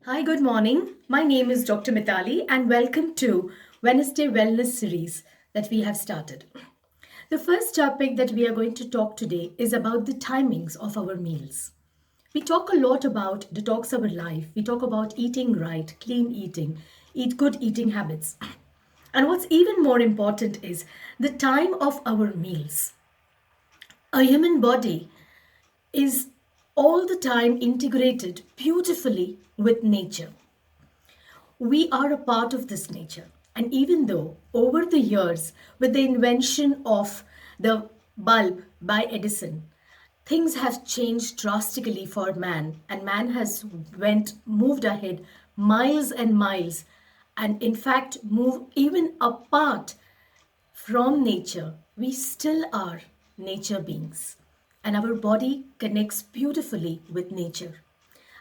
Hi, good morning. My name is Dr. Mitali, and welcome to Wednesday Wellness series that we have started. The first topic that we are going to talk today is about the timings of our meals. We talk a lot about detox our life. We talk about eating right, clean eating, eat good eating habits. And what's even more important is the time of our meals. A human body is all the time integrated beautifully with nature. We are a part of this nature. And even though over the years, with the invention of the bulb by Edison, things have changed drastically for man, and man has moved ahead miles and miles, and in fact move even apart from nature. We still are nature beings, and our body connects beautifully with nature.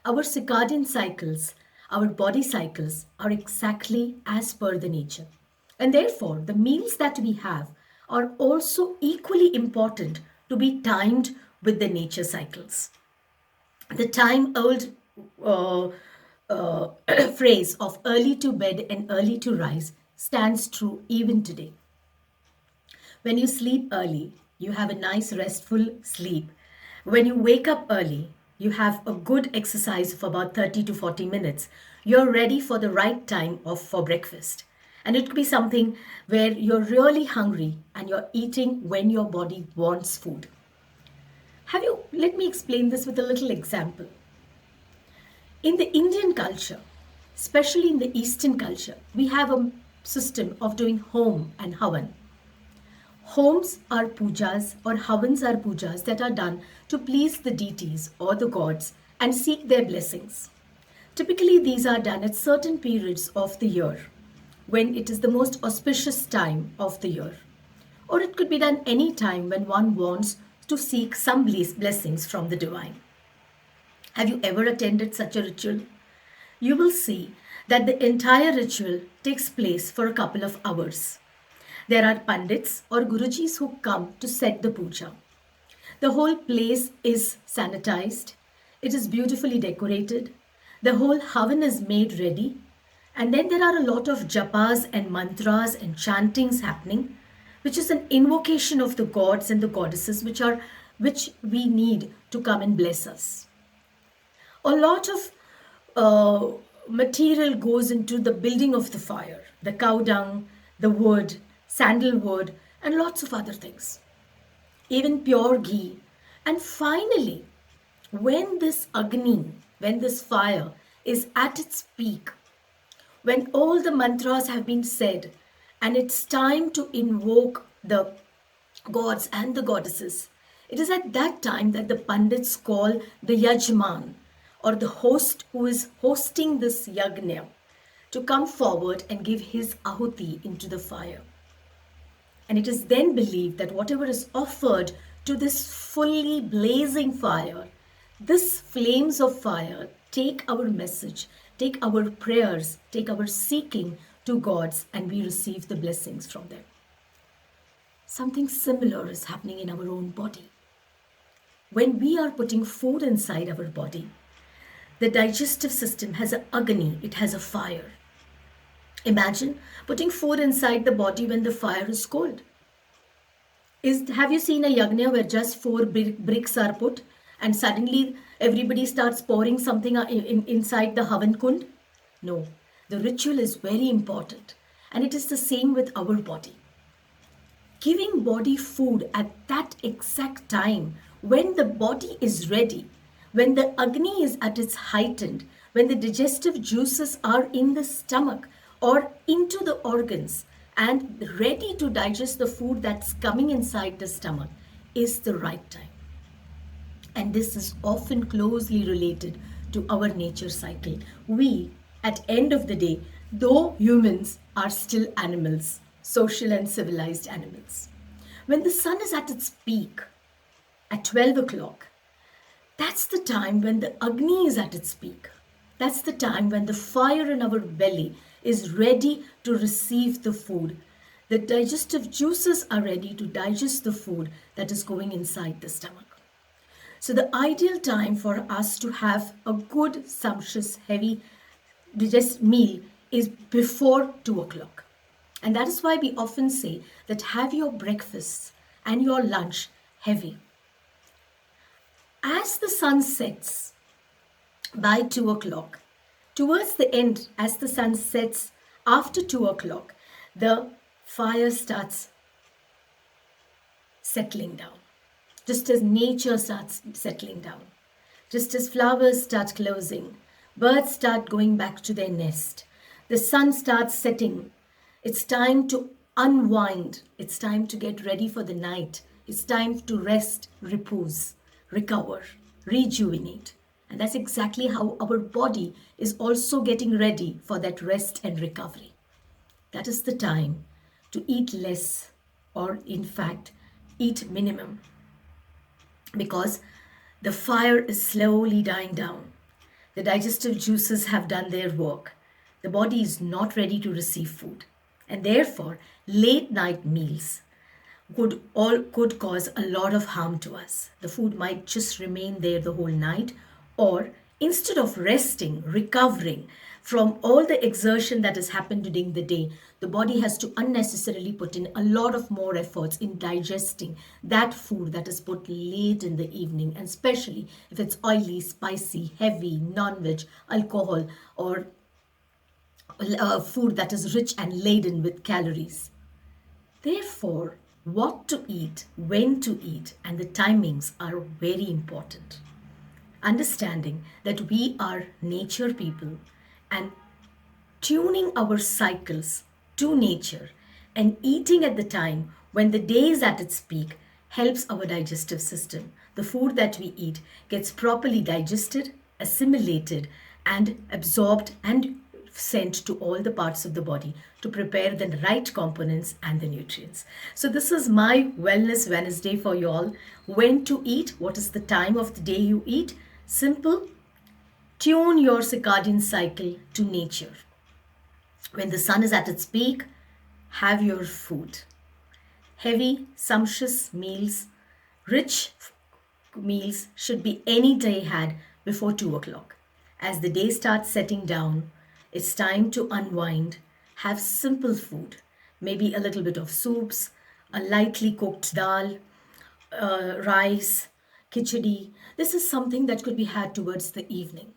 Our circadian cycles, our body cycles are exactly as per the nature. And therefore, the meals that we have are also equally important to be timed with the nature cycles. The time old uh, phrase of early to bed and early to rise stands true even today. When you sleep early, you have a nice restful sleep. When you wake up early, you have a good exercise of about 30 to 40 minutes. You're ready for the right time for breakfast. And it could be something where you're really hungry and you're eating when your body wants food. Let me explain this with a little example. In the Indian culture, especially in the Eastern culture, we have a system of doing home and havan. Homes are pujas or havans are pujas that are done to please the deities or the gods and seek their blessings. Typically, these are done at certain periods of the year when it is the most auspicious time of the year. Or it could be done any time when one wants to seek some blessings from the divine. Have you ever attended such a ritual? You will see that the entire ritual takes place for a couple of hours. There are pandits or gurujis who come to set the puja. The whole place is sanitized. It is beautifully decorated. The whole havan is made ready. And then there are a lot of japas and mantras and chantings happening, which is an invocation of the gods and the goddesses which we need to come and bless us. A lot of material goes into the building of the fire, the cow dung, the wood, sandalwood, and lots of other things, even pure ghee. And finally, when this fire is at its peak, when all the mantras have been said, and it's time to invoke the gods and the goddesses, it is at that time that the Pandits call the Yajman or the host who is hosting this yagna to come forward and give his ahuti into the fire. And it is then believed that whatever is offered to this fully blazing fire, this flames of fire take our message, take our prayers, take our seeking to gods, and we receive the blessings from them. Something similar is happening in our own body. When we are putting food inside our body, the digestive system has a agni, it has a fire. Imagine putting food inside the body when the fire is cold. Have you seen a yagna where just four bricks are put and suddenly everybody starts pouring something inside the havan kund? No, the ritual is very important, and it is the same with our body. Giving body food at that exact time when the body is ready, when the agni is at its heightened, when the digestive juices are in the stomach or into the organs and ready to digest the food that's coming inside the stomach, is the right time. And this is often closely related to our nature cycle. We, at end of the day, though humans are still animals, social and civilized animals. When the sun is at its peak at 12 o'clock, that's the time when the Agni is at its peak. That's the time when the fire in our belly is ready to receive the food. The digestive juices are ready to digest the food that is going inside the stomach. So the ideal time for us to have a good, sumptuous, heavy digest meal is before 2 o'clock. And that is why we often say that have your breakfast and your lunch heavy. As the sun sets by 2 o'clock, towards the end, as the sun sets after 2 o'clock, the fire starts settling down. Just as nature starts settling down, just as flowers start closing, birds start going back to their nest, the sun starts setting. It's time to unwind. It's time to get ready for the night. It's time to rest, repose, recover, rejuvenate. And that's exactly how our body is also getting ready for that rest and recovery. That is the time to eat less, or in fact, eat minimum, because the fire is slowly dying down. The digestive juices have done their work. The body is not ready to receive food. And therefore, late night meals could cause a lot of harm to us. The food might just remain there the whole night, or instead of resting, recovering from all the exertion that has happened during the day, the body has to unnecessarily put in a lot of more efforts in digesting that food that is put late in the evening, and especially if it's oily, spicy, heavy, non-veg, alcohol, or food that is rich and laden with calories. Therefore, what to eat, when to eat, and the timings are very important. Understanding that we are nature people and tuning our cycles to nature and eating at the time when the day is at its peak helps our digestive system. The food that we eat gets properly digested, assimilated, and absorbed and sent to all the parts of the body to prepare the right components and the nutrients. So this is my Wellness Wednesday for you all. When to eat, what is the time of the day you eat? Simple. Tune your circadian cycle to nature. When the sun is at its peak, have your food. Heavy, sumptuous meals, rich meals should be any day had before 2 o'clock. As the day starts setting down, it's time to unwind, have simple food, maybe a little bit of soups, a lightly cooked dal, rice, khichdi. This is something that could be had towards the evening.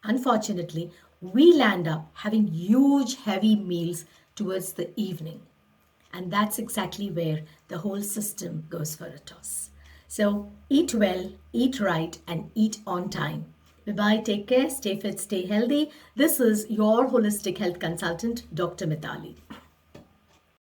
Unfortunately, we land up having huge, heavy meals towards the evening. And that's exactly where the whole system goes for a toss. So eat well, eat right, and eat on time. Bye-bye, take care, stay fit, stay healthy. This is your holistic health consultant, Dr. Mithali.